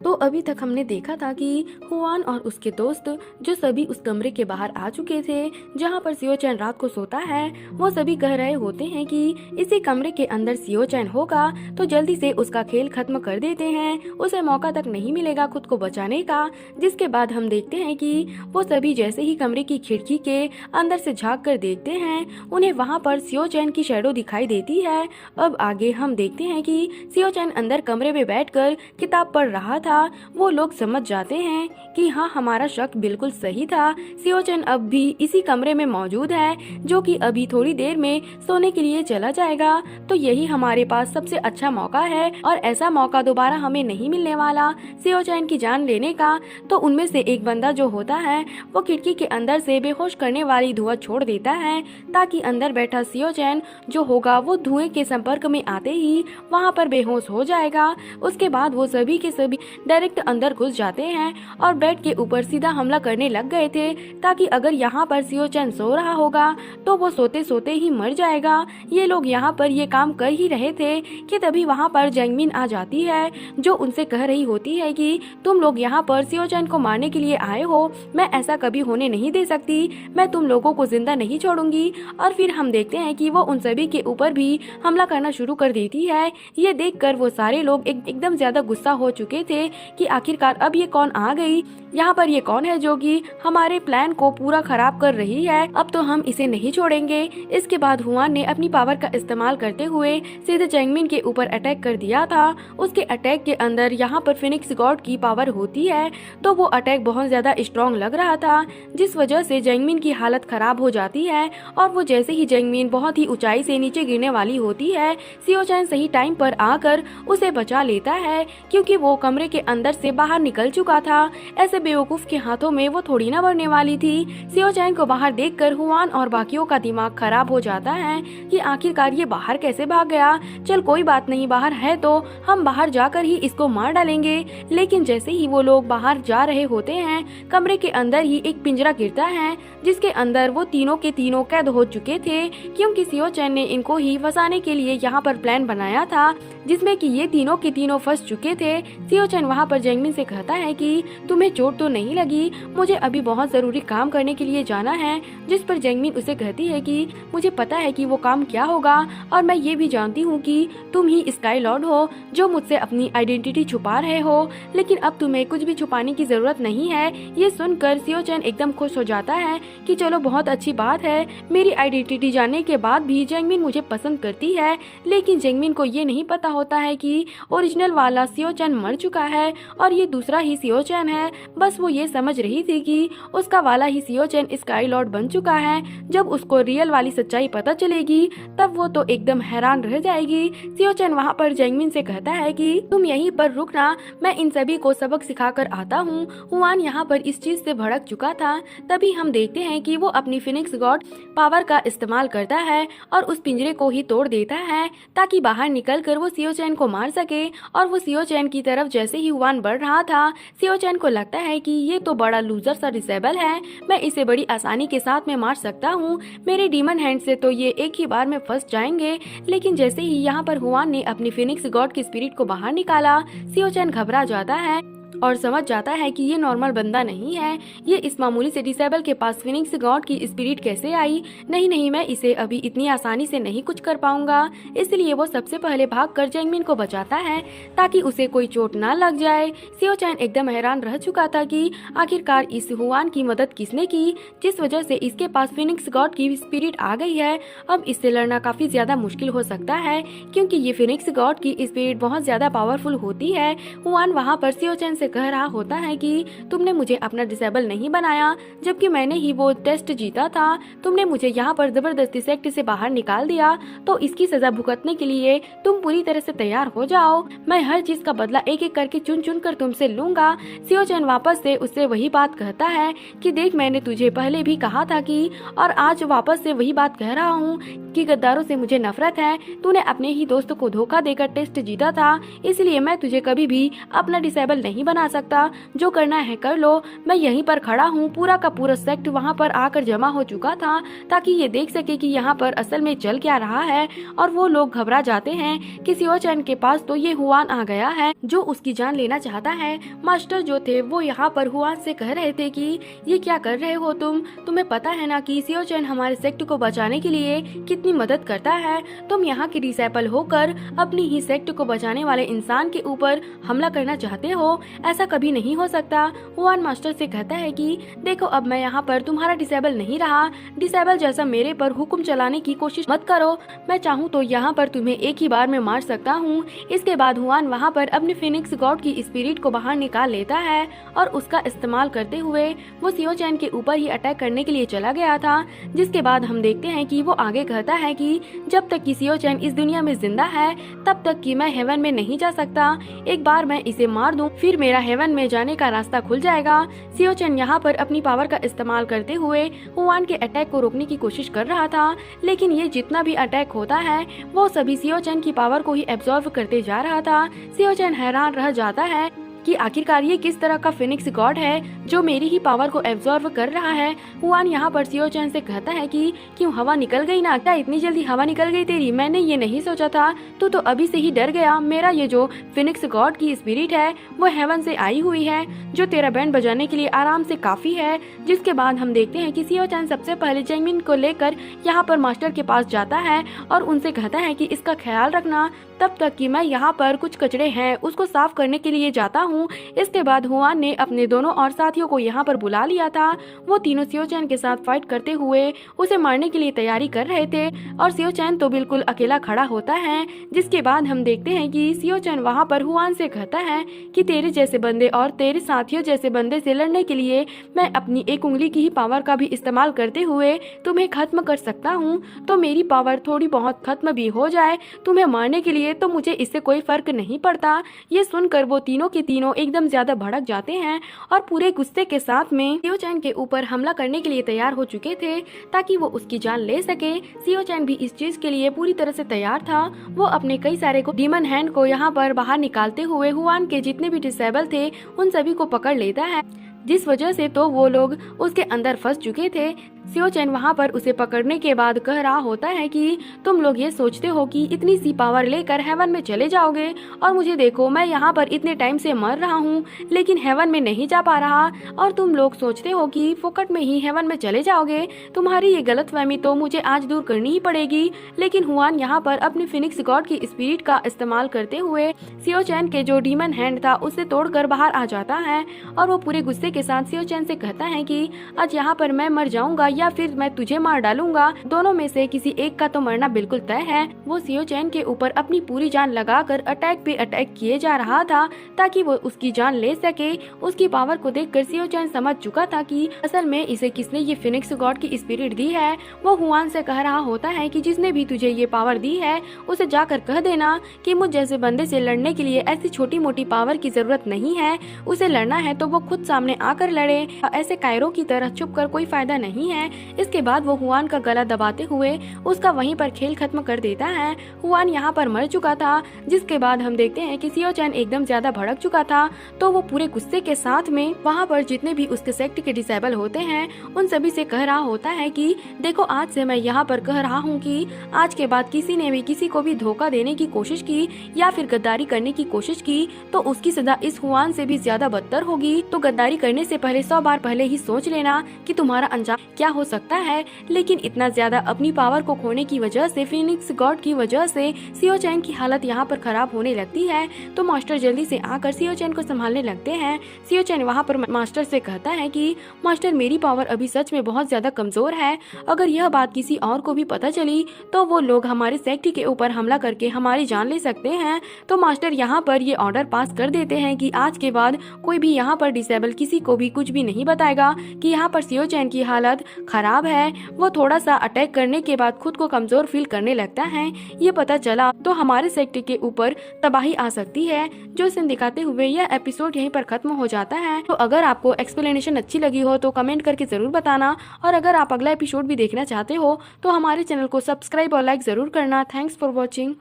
तो अभी तक हमने देखा था कि हुआन और उसके दोस्त जो सभी उस कमरे के बाहर आ चुके थे जहाँ पर सियो चैन रात को सोता है, वो सभी कह रहे होते हैं कि इसी कमरे के अंदर सियो चैन होगा तो जल्दी से उसका खेल खत्म कर देते हैं, उसे मौका तक नहीं मिलेगा खुद को बचाने का। जिसके बाद हम देखते हैं कि वो सभी जैसे ही कमरे की खिड़की के अंदर से झाँक कर देखते हैं, उन्हें वहाँ पर सियो चैन की शैडो दिखाई देती है। अब आगे हम देखते हैं कि सियो चैन अंदर कमरे में बैठकर किताब पढ़ रहा था। वो लोग समझ जाते हैं कि हाँ, हमारा शक बिल्कुल सही था, सियो चैन अब भी इसी कमरे में मौजूद है जो कि अभी थोड़ी देर में सोने के लिए चला जाएगा। तो यही हमारे पास सबसे अच्छा मौका है और ऐसा मौका दोबारा हमें नहीं मिलने वाला सियो चैन की जान लेने का। तो उनमें से एक बंदा जो होता है वो खिड़की के अंदर से बेहोश करने वाली धुआं छोड़ देता है ताकि अंदर बैठा सियो चैन जो होगा वो धुएं के संपर्क में आते ही वहाँ पर बेहोश हो जाएगा। उसके बाद वो सभी के सभी डायरेक्ट अंदर घुस जाते हैं और बेड के ऊपर सीधा हमला करने लग गए थे ताकि अगर यहाँ पर सियो चैन सो रहा होगा तो वो सोते सोते ही मर जाएगा। ये लोग यहाँ पर ये काम कर ही रहे थे कि तभी वहाँ पर जैंगमिन आ जाती है जो उनसे कह रही होती है कि तुम लोग यहाँ पर सियो चैन को मारने के लिए आए हो, मैं ऐसा कभी होने नहीं दे सकती, मैं तुम लोगों को जिंदा नहीं छोड़ूंगी। और फिर हम देखते हैं कि वो उन सभी के ऊपर भी हमला करना शुरू कर देती है। ये देखकर वो सारे लोग एकदम ज्यादा गुस्सा हो चुके थे कि आखिरकार अब ये कौन आ गई, यहाँ पर ये कौन है जो कि हमारे प्लान को पूरा खराब कर रही है, अब तो हम इसे नहीं छोड़ेंगे। इसके बाद हुआन ने अपनी पावर का इस्तेमाल करते हुए सीधे जैंगमिन के ऊपर अटैक कर दिया था। उसके अटैक के अंदर यहाँ पर फिनिक्स गॉड की पावर होती है तो वो अटैक बहुत ज्यादा स्ट्रॉन्ग लग रहा था जिस वजह से जैंगमिन की हालत खराब हो जाती है। और वो जैसे ही जैंगमिन बहुत ही ऊंचाई से नीचे गिरने वाली होती है, सियो चैन सही टाइम पर आकर उसे बचा लेता है क्योंकि वो कमरे के अंदर से बाहर निकल चुका था। ऐसे बेवकूफ के हाथों में वो थोड़ी ना मरने वाली थी। सियो चैन को बाहर देखकर हुआन और बाकियों का दिमाग खराब हो जाता है कि आखिरकार ये बाहर कैसे भाग गया। चल कोई बात नहीं, बाहर है तो हम बाहर जाकर ही इसको मार डालेंगे। लेकिन जैसे ही वो लोग बाहर जा रहे होते हैं, कमरे के अंदर ही एक पिंजरा गिरता है जिसके अंदर वो तीनों के तीनों कैद हो चुके थे क्योंकि सियो चैन ने इनको ही फंसाने के लिए यहाँ पर प्लान बनाया था जिसमें कि ये तीनों के तीनों फंस चुके थे। सियो चैन वहाँ पर जैंगमिन से कहता है कि तुम्हें चोट तो नहीं लगी, मुझे अभी बहुत जरूरी काम करने के लिए जाना है। जिस पर जैंगमिन उसे कहती है कि मुझे पता है कि वो काम क्या होगा और मैं ये भी जानती हूँ कि तुम ही स्काई लॉर्ड हो जो मुझसे अपनी आइडेंटिटी छुपा रहे हो, लेकिन अब तुम्हें कुछ भी छुपाने की जरूरत नहीं है। ये सुनकर सियो चैन एकदम खुश हो जाता है कि चलो बहुत अच्छी बात है, मेरी आइडेंटिटी जानने के बाद भी जैंगमिन मुझे पसंद करती है। लेकिन जैंगमिन को ये नहीं पता होता है कि ओरिजिनल वाला सियो चैन मर चुका है और ये दूसरा ही सियो चैन है। बस वो ये समझ रही थी कि उसका वाला ही सियो चैन स्काई लॉर्ड बन चुका है। जब उसको रियल वाली सच्चाई पता चलेगी तब वो तो एकदम हैरान रह जाएगी। सियो चैन वहाँ पर जैंगमिन से कहता है कि तुम यहीं पर रुकना, मैं इन सभी को सबक सिखाकर आता हूँ। हुआन यहाँ पर इस चीज से भड़क चुका था। तभी हम देखते हैं कि वो अपनी फिनिक्स गॉड पावर का इस्तेमाल करता है और उस पिंजरे को ही तोड़ देता है ताकि बाहर निकल कर वो सियो चैन को मार सके। और वो सियो चैन की तरफ जैसे ही हुआन बढ़ रहा था, सियो चैन को लगता है कि ये तो बड़ा लूजर सा डिसेबल है, मैं इसे बड़ी आसानी के साथ में मार सकता हूँ, मेरे डीमन हैंड से तो ये एक ही बार में फंस जाएंगे। लेकिन जैसे ही यहाँ पर हुआन ने अपनी फिनिक्स गॉड की स्पिरिट को बाहर निकाला, सियो चैन घबरा जाता है और समझ जाता है कि ये नॉर्मल बंदा नहीं है, ये इस मामूली से डिसेबल के पास फिनिक्स गॉड की स्पिरिट कैसे आई। नहीं, मैं इसे अभी इतनी आसानी से नहीं कुछ कर पाऊंगा। इसलिए वो सबसे पहले भागकर जैंगमिन को बचाता है ताकि उसे कोई चोट ना लग जाए। सियो चैन एकदम हैरान रह चुका था कि आखिरकार इस हुआन की मदद किसने की जिस वजह से इसके पास फिनिक्स गॉड की स्पिरिट आ गई है। अब इससे लड़ना काफी ज्यादा मुश्किल हो सकता है क्योंकि ये फिनिक्स गॉड की स्पिरिट बहुत ज्यादा पावरफुल होती है। हुआन वहाँ पर सियो चैन कह रहा होता है कि तुमने मुझे अपना डिसेबल नहीं बनाया, जबकि मैंने ही वो टेस्ट जीता था। तुमने मुझे यहाँ पर जबरदस्ती सेक्ट से बाहर निकाल दिया, तो इसकी सजा भुगतने के लिए तुम पूरी तरह से तैयार हो जाओ। मैं हर चीज का बदला एक एक करके चुन चुन कर तुमसे लूंगा। सियो चैन वापस से उससे वही बात कहता है कि देख, मैंने तुझे पहले भी कहा था कि, और आज वापस से वही बात कह रहा हूँ कि गद्दारों से मुझे नफरत है। तूने अपने ही दोस्त को धोखा देकर टेस्ट जीता था, इसलिए मैं तुझे कभी भी अपना डिसेबल नहीं बना सकता। जो करना है कर लो। मैं यहीं पर खड़ा हूँ। पूरा का पूरा सेक्ट वहाँ पर आकर जमा हो चुका था ताकि ये देख सके कि यहाँ पर असल में चल क्या रहा है। और वो लोग घबरा जाते हैं कि सियो चैन के पास तो ये हुआन आ गया है जो उसकी जान लेना चाहता है। मास्टर जो थे वो यहाँ पर हुआन से कह रहे थे कि ये क्या कर रहे हो तुम्हें पता है ना कि सियो चैन हमारे सेक्ट को बचाने के लिए कितनी मदद करता है। तुम यहाँ की डिसेबल होकर अपनी ही सेक्ट को बचाने वाले इंसान के ऊपर हमला करना चाहते हो। ऐसा कभी नहीं हो सकता। हुआन मास्टर से कहता है कि देखो अब मैं यहाँ पर तुम्हारा डिसेबल नहीं रहा। डिसेबल जैसा मेरे पर हुक्म चलाने की कोशिश मत करो। मैं चाहूँ तो यहाँ पर तुम्हें एक ही बार में मार सकता हूँ। इसके बाद हुआन वहाँ पर अपने फिनिक्स गॉड की स्पिरिट को बाहर निकाल लेता है और उसका इस्तेमाल करते हुए वो सियो चैन के ऊपर ही अटैक करने के लिए चला गया था। जिसके बाद हम देखते हैं कि वो आगे कहता है कि जब तक कि सियो चैन इस दुनिया में जिंदा है तब तक कि मैं हेवन में नहीं जा सकता। एक बार मैं इसे मार दूं फिर मेरा हेवन में जाने का रास्ता खुल जाएगा। सियो चैन यहाँ पर अपनी पावर का इस्तेमाल करते हुए हुआन के अटैक को रोकने की कोशिश कर रहा था, लेकिन ये जितना भी अटैक होता है वो सभी सियो चैन की पावर को ही एब्जॉर्व करते जा रहा था। सियो चैन हैरान रह जाता है कि आखिरकार ये किस तरह का फिनिक्स गॉड है जो मेरी ही पावर को एब्जॉर्व कर रहा है। हुआन यहाँ पर सियो चैन से कहता है कि क्यों हवा निकल गई ना, क्या इतनी जल्दी हवा निकल गई तेरी? मैंने ये नहीं सोचा था, तू तो अभी से ही डर गया। मेरा ये जो फिनिक्स गॉड की स्पिरिट है वो हेवन से आई हुई है जो तेरा बैंड बजाने के लिए आराम से काफी है। जिसके बाद हम देखते हैं कि सियो चैन सबसे पहले जैंगमिन को लेकर यहाँ पर मास्टर के पास जाता है और उनसे कहता है कि इसका ख्याल रखना तब तक कि मैं यहाँ पर कुछ कचरे हैं उसको साफ करने के लिए जाता हूँ। इसके बाद हुआन ने अपने दोनों और साथियों को यहाँ पर बुला लिया था। वो तीनों सियो चैन के साथ फाइट करते हुए उसे मारने के लिए तैयारी कर रहे थे और सियो चैन तो बिल्कुल अकेला खड़ा होता है। जिसके बाद हम देखते हैं कि सियो चैन वहाँ पर हुआन से कहता है कि तेरे जैसे बंदे और तेरे साथियों जैसे बंदे से लड़ने के लिए मैं अपनी एक उंगली की ही पावर का भी इस्तेमाल करते हुए तुम्हें खत्म कर सकता हूँ। तो मेरी पावर थोड़ी बहुत खत्म भी हो जाए तुम्हें मारने के लिए तो मुझे इससे कोई फर्क नहीं पड़ता। ये सुनकर वो तीनों के तीनों एकदम ज्यादा भड़क जाते हैं और पूरे गुस्से के साथ में सियो चैन के ऊपर हमला करने के लिए तैयार हो चुके थे ताकि वो उसकी जान ले सके। सियो चैन भी इस चीज के लिए पूरी तरह से तैयार था। वो अपने कई सारे डीमन हैंड को यहाँ पर बाहर निकालते हुए हुआन के जितने भी डिसेबल थे उन सभी को पकड़ लेता है, जिस वजह से तो वो लोग उसके अंदर फंस चुके थे। सियो चैन वहाँ पर उसे पकड़ने के बाद कह रहा होता है कि तुम लोग ये सोचते हो कि इतनी सी पावर लेकर हेवन में चले जाओगे और मुझे देखो मैं यहाँ पर इतने टाइम से मर रहा हूँ लेकिन हेवन में नहीं जा पा रहा और तुम लोग सोचते हो कि फोकट में ही हेवन में चले जाओगे। तुम्हारी ये गलतफहमी तो मुझे आज दूर करनी ही पड़ेगी। लेकिन हुआन यहाँ पर अपने फिनिक्स गॉड की स्पिरिट का इस्तेमाल करते हुए सियो चैन के जो डीमन हैंड था उसे तोड़कर बाहर आ जाता है और वो पूरे गुस्से के साथ सियो चैन से कहता है कि आज यहाँ पर मैं मर जाऊंगा या फिर मैं तुझे मार डालूंगा। दोनों में से किसी एक का तो मरना बिल्कुल तय है। वो सियो चैन के ऊपर अपनी पूरी जान लगाकर अटैक पे अटैक किए जा रहा था ताकि वो उसकी जान ले सके। उसकी पावर को देखकर सियो चैन समझ चुका था कि असल में इसे किसने ये फिनिक्स गॉड की स्पिरिट दी है। वो हुआन से कह रहा होता है कि जिसने भी तुझे ये पावर दी है उसे जाकर कह देना कि मुझ जैसे बंदे से लड़ने के लिए ऐसी छोटी मोटी पावर की जरूरत नहीं है। उसे लड़ना है तो वो खुद सामने आकर लड़े, ऐसे कायरों की तरह छुप कर कोई फायदा नहीं है। इसके बाद वो हुआन का गला दबाते हुए उसका वहीं पर खेल खत्म कर देता है। हुआन यहाँ पर मर चुका था। जिसके बाद हम देखते हैं कि सियो चैन एकदम ज्यादा भड़क चुका था तो वो पूरे गुस्से के साथ में वहाँ पर जितने भी उसके सेक्ट के डिसेबल होते हैं उन सभी से कह रहा होता है कि देखो आज से मैं यहाँ पर कह रहा हूँ कि आज के बाद किसी ने भी किसी को भी धोखा देने की कोशिश की या फिर गद्दारी करने की कोशिश की तो उसकी सजा इस हुआन से भी ज्यादा बदतर होगी। तो गद्दारी करने से पहले 100 बार पहले ही सोच लेना कि तुम्हारा अंजाम क्या हो सकता है। लेकिन इतना ज्यादा अपनी पावर को खोने की वजह से फिनिक्स गॉड की वजह से सियो चैन की हालत यहाँ पर खराब होने लगती है। तो मास्टर जल्दी से आकर सियो चैन को संभालने लगते हैं। सियो चैन वहाँ पर मास्टर से कहता है कि मास्टर मेरी पावर अभी सच में बहुत ज्यादा कमजोर है। अगर यह बात किसी और को भी पता चली तो वो लोग हमारे सेक्ट के ऊपर हमला करके हमारी जान ले सकते हैं। तो मास्टर यहाँ पर ये ऑर्डर पास कर देते हैं कि आज के बाद कोई भी यहाँ पर डिसेबल किसी को भी कुछ भी नहीं बताएगा कि यहाँ पर सियो चैन की हालत खराब है। वो थोड़ा सा अटैक करने के बाद खुद को कमजोर फील करने लगता है। ये पता चला तो हमारे सेक्टर के ऊपर तबाही आ सकती है। जो सीन दिखाते हुए यह एपिसोड यहीं पर खत्म हो जाता है। तो अगर आपको एक्सप्लेनेशन अच्छी लगी हो तो कमेंट करके जरूर बताना, और अगर आप अगला एपिसोड भी देखना चाहते हो तो हमारे चैनल को सब्सक्राइब और लाइक जरूर करना। Thanks for watching.